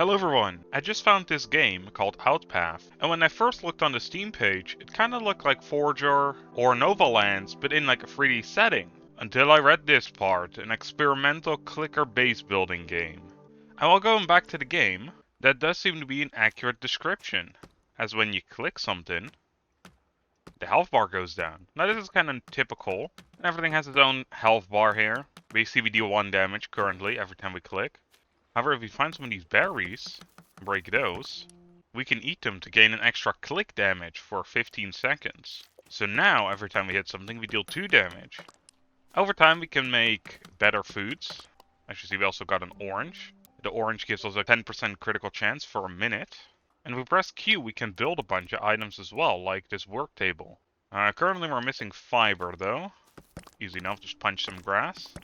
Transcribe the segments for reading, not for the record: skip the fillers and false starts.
Hello everyone, I just found this game called Outpath, and when I first looked on the Steam page, it kinda looked like Forager or Nova Lands, but in like a 3D setting. Until I read this part, an experimental clicker base building game. And while going back to the game, that does seem to be an accurate description, as when you click something, the health bar goes down. Now this is kinda typical, and everything has its own health bar here. Basically we deal 1 damage currently every time we click. However, if we find some of these berries, and break those, we can eat them to gain an extra click damage for 15 seconds. So now, every time we hit something, we deal 2 damage. Over time, we can make better foods. As you see, we also got an orange. The orange gives us a 10% critical chance for a minute. And if we press Q, we can build a bunch of items as well, like this work table. Currently, we're missing fiber, though. Easy enough, just punch some grass.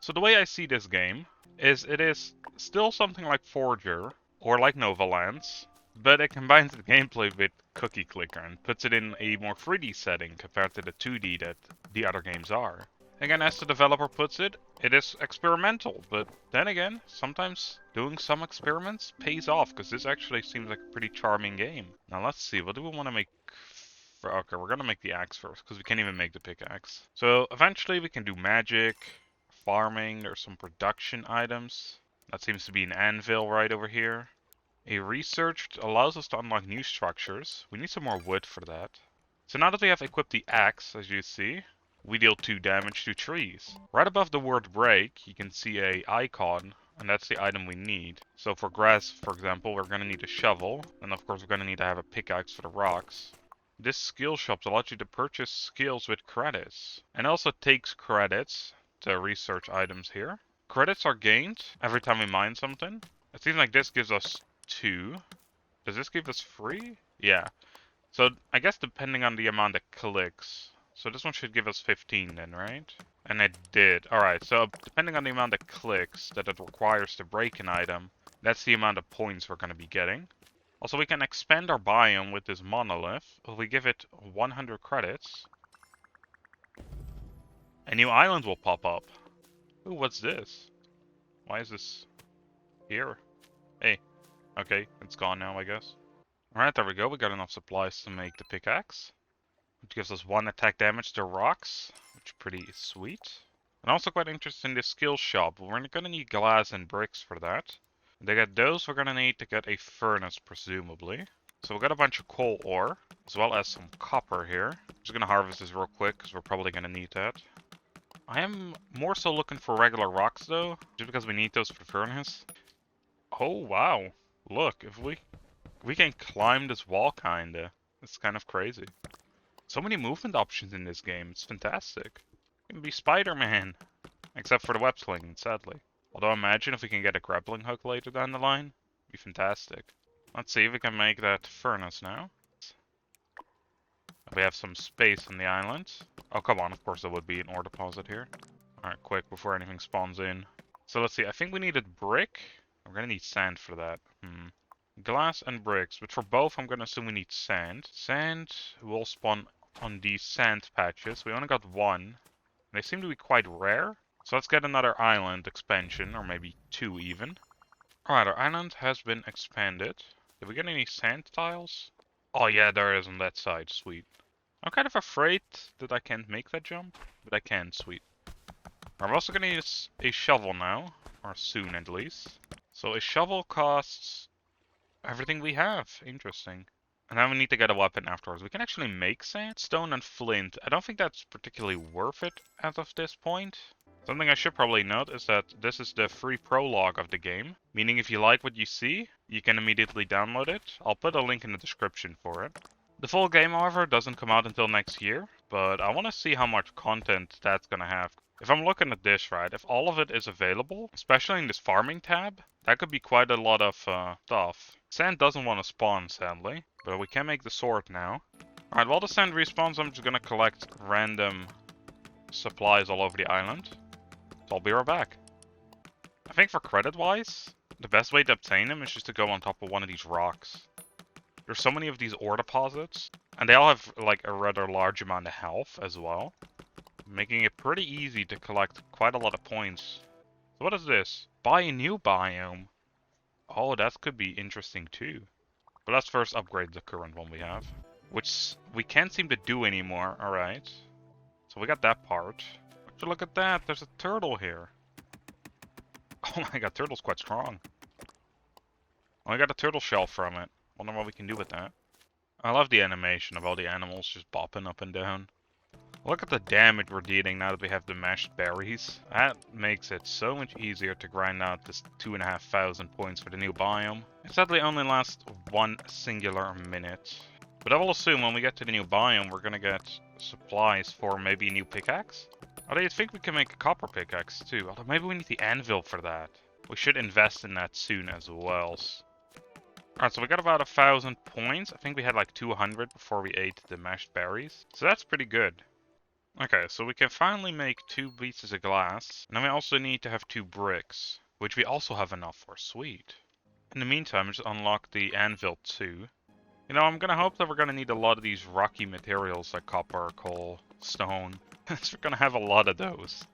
So the way I see this game is it is still something like Forager or like Nova Lands, but it combines the gameplay with Cookie Clicker and puts it in a more 3D setting compared to the 2D that the other games are. Again, as the developer puts it, it is experimental, but then again, sometimes doing some experiments pays off, because this actually seems like a pretty charming game. Now let's see, what do we want to make? Okay, we're gonna make the axe first, because we can't even make the pickaxe. So eventually we can do magic, farming, there's some production items. That seems to be an anvil right over here. A research allows us to unlock new structures. We need some more wood for that. So now that we have equipped the axe, as you see, we deal 2 damage to trees. Right above the word break, you can see a icon, and that's the item we need. So for grass, for example, we're gonna need a shovel, and of course we're gonna need to have a pickaxe for the rocks. This skill shop allows you to purchase skills with credits, and also takes credits to research items here. Credits are gained every time we mine something. It seems like this gives us 2. Does this give us 3? Yeah. So I guess depending on the amount it clicks. So this one should give us 15 then, right? And it did. Alright, so depending on the amount of clicks that it requires to break an item, that's the amount of points we're going to be getting. Also, we can expand our biome with this monolith. If we give it 100 credits, a new island will pop up. Ooh, what's this? Why is this here? Hey. Okay, it's gone now, I guess. Alright, there we go. We got enough supplies to make the pickaxe. Which gives us 1 attack damage to rocks, which is pretty sweet. And also quite interested in this skill shop. We're gonna need glass and bricks for that. And to get those, we're gonna need to get a furnace, presumably. So we got a bunch of coal ore, as well as some copper here. I'm just gonna harvest this real quick, because we're probably gonna need that. I am more so looking for regular rocks though, just because we need those for the furnace. Oh wow, look, if we can climb this wall kinda. It's kind of crazy. So many movement options in this game, it's fantastic. You can be Spider-Man, except for the web slinging, sadly. Although imagine if we can get a grappling hook later down the line, it'd be fantastic. Let's see if we can make that furnace now. We have some space on the island. Oh, come on, of course there would be an ore deposit here. Alright, quick, before anything spawns in. So let's see, I think we needed brick. We're gonna need sand for that. Glass and bricks, but for both I'm gonna assume we need sand. Sand will spawn on these sand patches. We only got 1. They seem to be quite rare. So let's get another island expansion, or maybe 2 even. Alright, our island has been expanded. Did we get any sand tiles? Oh yeah, there is on that side, sweet. I'm kind of afraid that I can't make that jump, but I can, sweet. I'm also gonna use a shovel now, or soon at least. So a shovel costs everything we have, interesting. And then we need to get a weapon afterwards. We can actually make sandstone and flint. I don't think that's particularly worth it as of this point. Something I should probably note is that this is the free prologue of the game. Meaning if you like what you see, you can immediately download it. I'll put a link in the description for it. The full game, however, doesn't come out until next year. But I want to see how much content that's going to have. If I'm looking at this right, if all of it is available, especially in this farming tab, that could be quite a lot of stuff. Sand doesn't want to spawn, sadly, but we can make the sword now. Alright, while the sand respawns, I'm just gonna collect random supplies all over the island. So I'll be right back. I think for credit-wise, the best way to obtain them is just to go on top of one of these rocks. There's so many of these ore deposits, and they all have like a rather large amount of health as well, making it pretty easy to collect quite a lot of points. So what is this? Buy a new biome. Oh, that could be interesting too. But let's first upgrade the current one we have. Which we can't seem to do anymore, alright. So we got that part. Would you look at that, there's a turtle here. Oh my god, turtle's quite strong. Oh, I got a turtle shell from it. Wonder what we can do with that. I love the animation of all the animals just bopping up and down. Look at the damage we're dealing now that we have the mashed berries. That makes it so much easier to grind out this 2,500 points for the new biome. It sadly only lasts one singular minute. But I will assume when we get to the new biome, we're gonna get supplies for maybe a new pickaxe. Although you'd think we can make a copper pickaxe too, although maybe we need the anvil for that. We should invest in that soon as well. Alright, so we got about 1,000 points. I think we had like 200 before we ate the mashed berries. So that's pretty good. Okay, so we can finally make 2 pieces of glass. And then we also need to have 2 bricks, which we also have enough for. Sweet. In the meantime, just unlock the anvil too. You know, I'm gonna hope that we're gonna need a lot of these rocky materials like copper, coal, stone. We're gonna have a lot of those.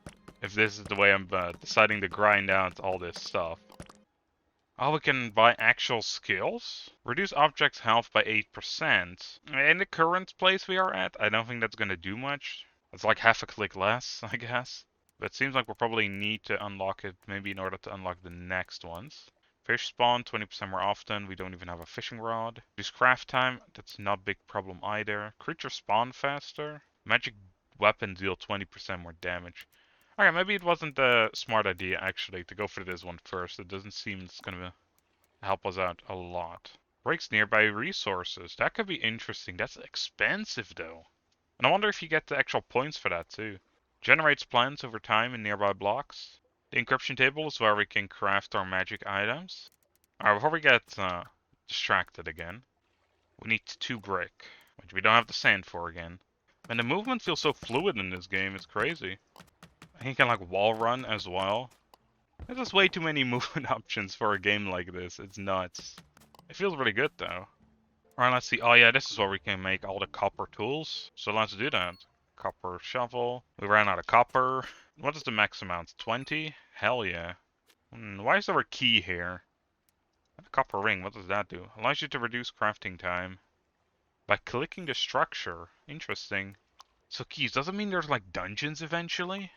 If this is the way I'm deciding to grind out all this stuff. Oh, we can buy actual skills? Reduce objects' health by 8%. In the current place we are at, I don't think that's gonna do much. It's like half a click less, I guess. But it seems like we'll probably need to unlock it maybe in order to unlock the next ones. Fish spawn 20% more often. We don't even have a fishing rod. Reduce craft time. That's not a big problem either. Creatures spawn faster. Magic weapons deal 20% more damage. Okay, maybe it wasn't a smart idea actually to go for this one first. It doesn't seem it's gonna help us out a lot. Breaks nearby resources. That could be interesting. That's expensive though. And I wonder if you get the actual points for that too. Generates plants over time in nearby blocks. The encryption table is where we can craft our magic items. Alright, before we get distracted again, we need 2 brick, which we don't have the sand for again. And the movement feels so fluid in this game, it's crazy. And you can like wall run as well. There's just way too many movement options for a game like this, it's nuts. It feels really good though. Alright, let's see. Oh yeah, this is where we can make all the copper tools. So let's do that. Copper shovel. We ran out of copper. What is the max amount? 20? Hell yeah. Why is there a key here? A copper ring, what does that do? Allows you to reduce crafting time. By clicking the structure. Interesting. So keys, does it mean there's like dungeons eventually?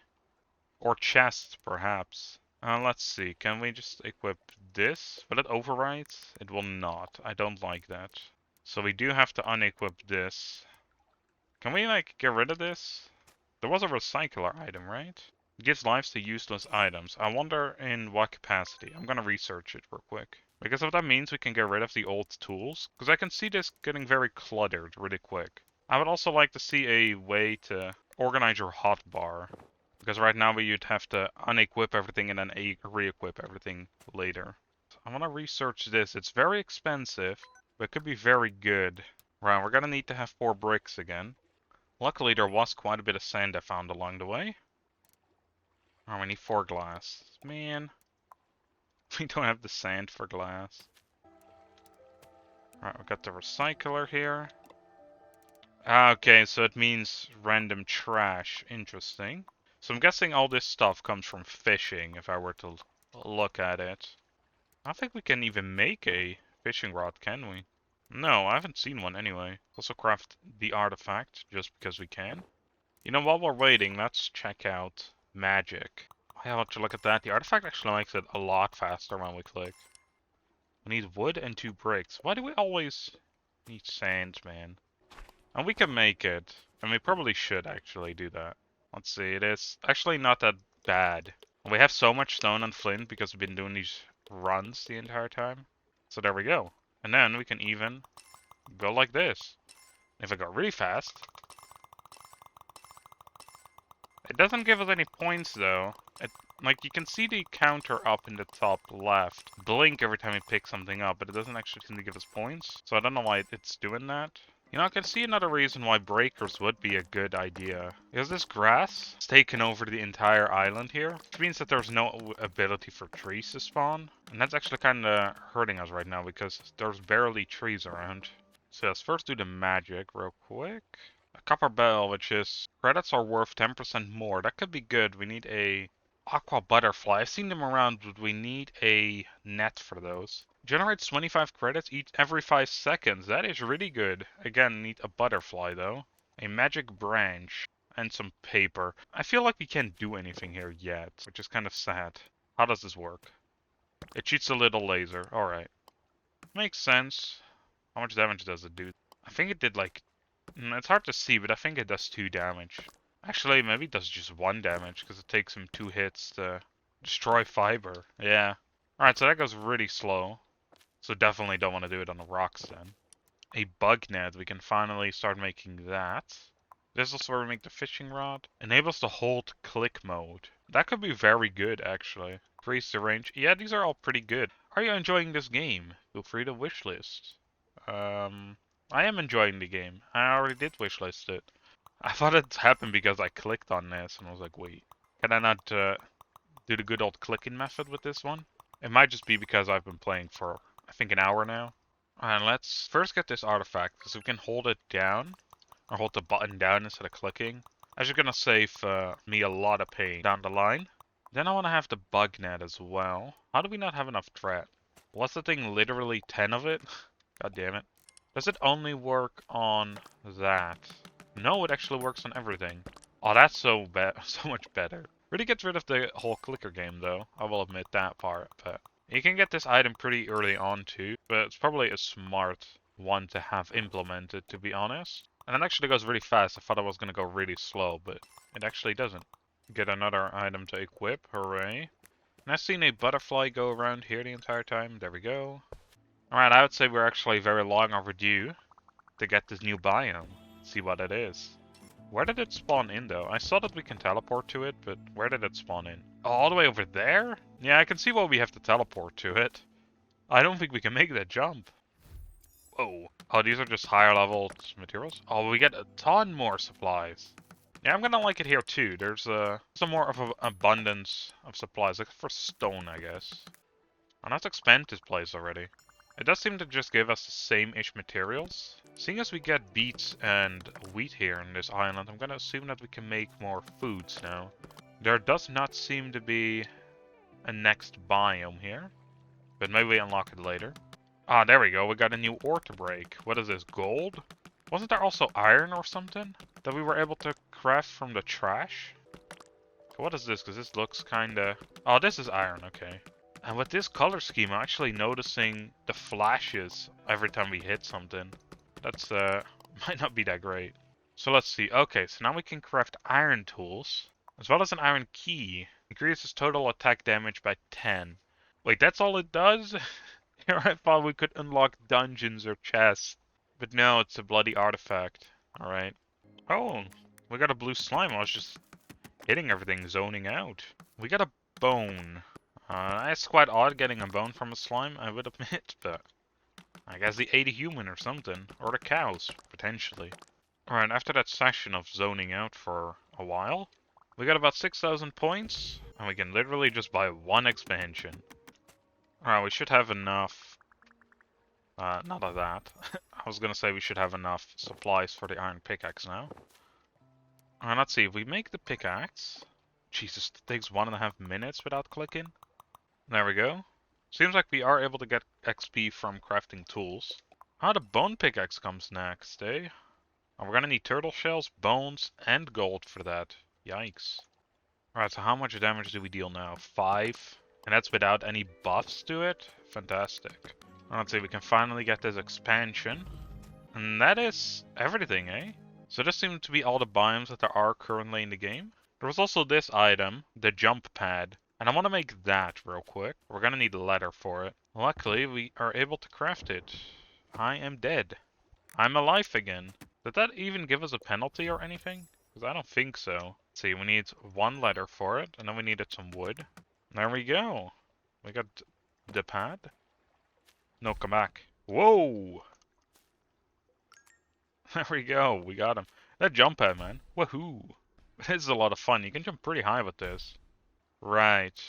Or chests, perhaps. Let's see, can we just equip this? Will it overwrite? It will not. I don't like that. So we do have to unequip this. Can we, like, get rid of this? There was a recycler item, right? It gives lives to useless items. I wonder in what capacity. I'm gonna research it real quick. Because if that means we can get rid of the old tools. Because I can see this getting very cluttered really quick. I would also like to see a way to organize your hotbar. Because right now you'd have to unequip everything and then re-equip everything later. So I want to research this. It's very expensive, but it could be very good. Right, we're gonna need to have 4 bricks again. Luckily there was quite a bit of sand I found along the way. Oh, we need 4 glass. Man, we don't have the sand for glass. Right, we got the recycler here. Okay, so it means random trash. Interesting. So I'm guessing all this stuff comes from fishing, if I were to look at it. I don't think we can even make a fishing rod, can we? No, I haven't seen one anyway. Also craft the artifact, just because we can. You know, while we're waiting, let's check out magic. Yeah, let's look at that. The artifact actually makes it a lot faster when we click. We need wood and 2 bricks. Why do we always need sand, man? And we can make it. And we probably should actually do that. Let's see, it is actually not that bad. We have so much stone and flint because we've been doing these runs the entire time. So there we go. And then we can even go like this. If I go really fast. It doesn't give us any points though. Like you can see the counter up in the top left blink every time we pick something up, but it doesn't actually seem to give us points. So I don't know why it's doing that. You know, I can see another reason why breakers would be a good idea. Because this grass has taken over the entire island here, which means that there's no ability for trees to spawn. And that's actually kind of hurting us right now because there's barely trees around. So let's first do the magic real quick. A copper bell, which is credits are worth 10% more. That could be good. We need a aqua butterfly. I've seen them around, but we need a net for those. Generates 25 credits every 5 seconds. That is really good. Again, need a butterfly though. A magic branch. And some paper. I feel like we can't do anything here yet, which is kind of sad. How does this work? It shoots a little laser. Alright. Makes sense. How much damage does it do? I think it did like... it's hard to see, but I think it does 2 damage. Actually, maybe it does just 1 damage, because it takes him 2 hits to destroy fiber. Yeah. Alright, so that goes really slow. So definitely don't want to do it on the rocks then. A bug net, we can finally start making that. This is where we make the fishing rod. Enables the hold click mode. That could be very good actually. Increase the range. Yeah, these are all pretty good. Are you enjoying this game? Feel free to wishlist. I am enjoying the game. I already did wishlist it. I thought it happened because I clicked on this and I was like, wait, can I not do the good old clicking method with this one? It might just be because I've been playing for, I think, an hour now. And let's first get this artifact, because we can hold it down, or hold the button down instead of clicking. That's just gonna save me a lot of pain down the line. Then I want to have the bug net as well. How do we not have enough thread? Was the thing literally 10 of it? God damn it. Does it only work on that? No, it actually works on everything. Oh, that's so so much better. Really gets rid of the whole clicker game though. I will admit that part, but you can get this item pretty early on too, but it's probably a smart one to have implemented, to be honest. And it actually goes really fast. I thought it was going to go really slow, but it actually doesn't. Get another item to equip, hooray. And I've seen a butterfly go around here the entire time, there we go. Alright, I would say we're actually very long overdue to get this new biome. See what it is. Where did it spawn in though? I saw that we can teleport to it, but where did it spawn in? Oh, all the way over there? Yeah, I can see why we have to teleport to it. I don't think we can make that jump. Whoa. Oh, these are just higher level materials? Oh, we get a ton more supplies. Yeah, I'm gonna like it here too. There's some more of an abundance of supplies, like for stone, I guess. I'm not to expand this place already. It does seem to just give us the same-ish materials. Seeing as we get beets and wheat here in this island, I'm gonna assume that we can make more foods now. There does not seem to be a next biome here, but maybe we unlock it later. Ah, there we go. We got a new ore to break. What is this, gold? Wasn't there also iron or something that we were able to craft from the trash? What is this? Because this looks kinda... Oh, this is iron, okay. And with this color scheme, I'm actually noticing the flashes every time we hit something. That's, might not be that great. So let's see. Okay, so now we can craft iron tools, as well as an iron key. Increases total attack damage by 10. Wait, that's all it does? Here I thought we could unlock dungeons or chests. But no, it's a bloody artifact. Alright. Oh, we got a blue slime. I was just hitting everything, zoning out. We got a bone. It's quite odd getting a bone from a slime, I would admit, but I guess they ate a human or something. Or the cows, potentially. Alright, after that session of zoning out for a while, we got about 6,000 points, and we can literally just buy one expansion. Alright, we should have enough... not of that. I was gonna say we should have enough supplies for the iron pickaxe now. Alright, let's see, if we make the pickaxe... Jesus, it takes 1.5 minutes without clicking. There we go. Seems like we are able to get XP from crafting tools. The bone pickaxe comes next, eh? And we're gonna need turtle shells, bones, and gold for that. Yikes. Alright, so how much damage do we deal now? 5? And that's without any buffs to it? Fantastic. Let's see, we can finally get this expansion. And that is everything, eh? So this seems to be all the biomes that there are currently in the game. There was also this item, the jump pad. And I want to make that real quick. We're going to need leather for it. Luckily, we are able to craft it. I am dead. I'm alive again. Did that even give us a penalty or anything? Because I don't think so. Let's see, we need 1 leather for it. And then we needed some wood. There we go. We got the pad. No, come back. Whoa! There we go. We got him. That jump pad, man. Woohoo! This is a lot of fun. You can jump pretty high with this. Right.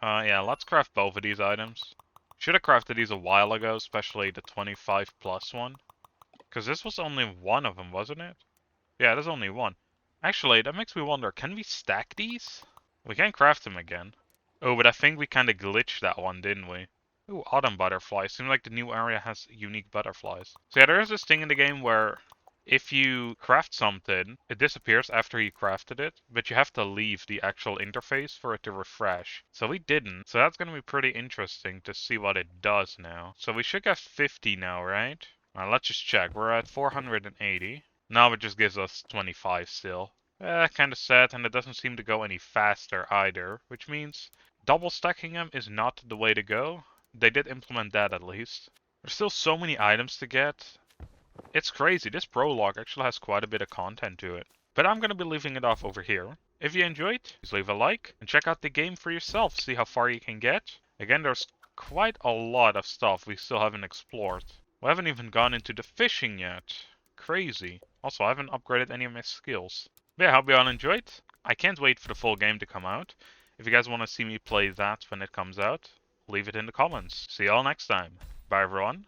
Yeah, let's craft both of these items. Should have crafted these a while ago, especially the 25 plus one. Because this was only one of them, wasn't it? Yeah, there's only one. Actually, that makes me wonder, can we stack these? We can craft them again. Oh, but I think we kind of glitched that one, didn't we? Ooh, autumn butterflies. Seems like the new area has unique butterflies. So yeah, there is this thing in the game where if you craft something, it disappears after you crafted it, but you have to leave the actual interface for it to refresh. So we didn't. So that's gonna be pretty interesting to see what it does now. So we should get 50 now, right? Let's just check. We're at 480. Now it just gives us 25 still. Kinda sad, and it doesn't seem to go any faster either, which means double stacking them is not the way to go. They did implement that at least. There's still so many items to get. It's crazy. This prologue actually has quite a bit of content to it. But I'm going to be leaving it off over here. If you enjoyed, please leave a like and check out the game for yourself. See how far you can get. Again, there's quite a lot of stuff we still haven't explored. We haven't even gone into the fishing yet. Crazy. Also, I haven't upgraded any of my skills. But yeah, I hope you all enjoyed. I can't wait for the full game to come out. If you guys want to see me play that when it comes out, leave it in the comments. See you all next time. Bye everyone.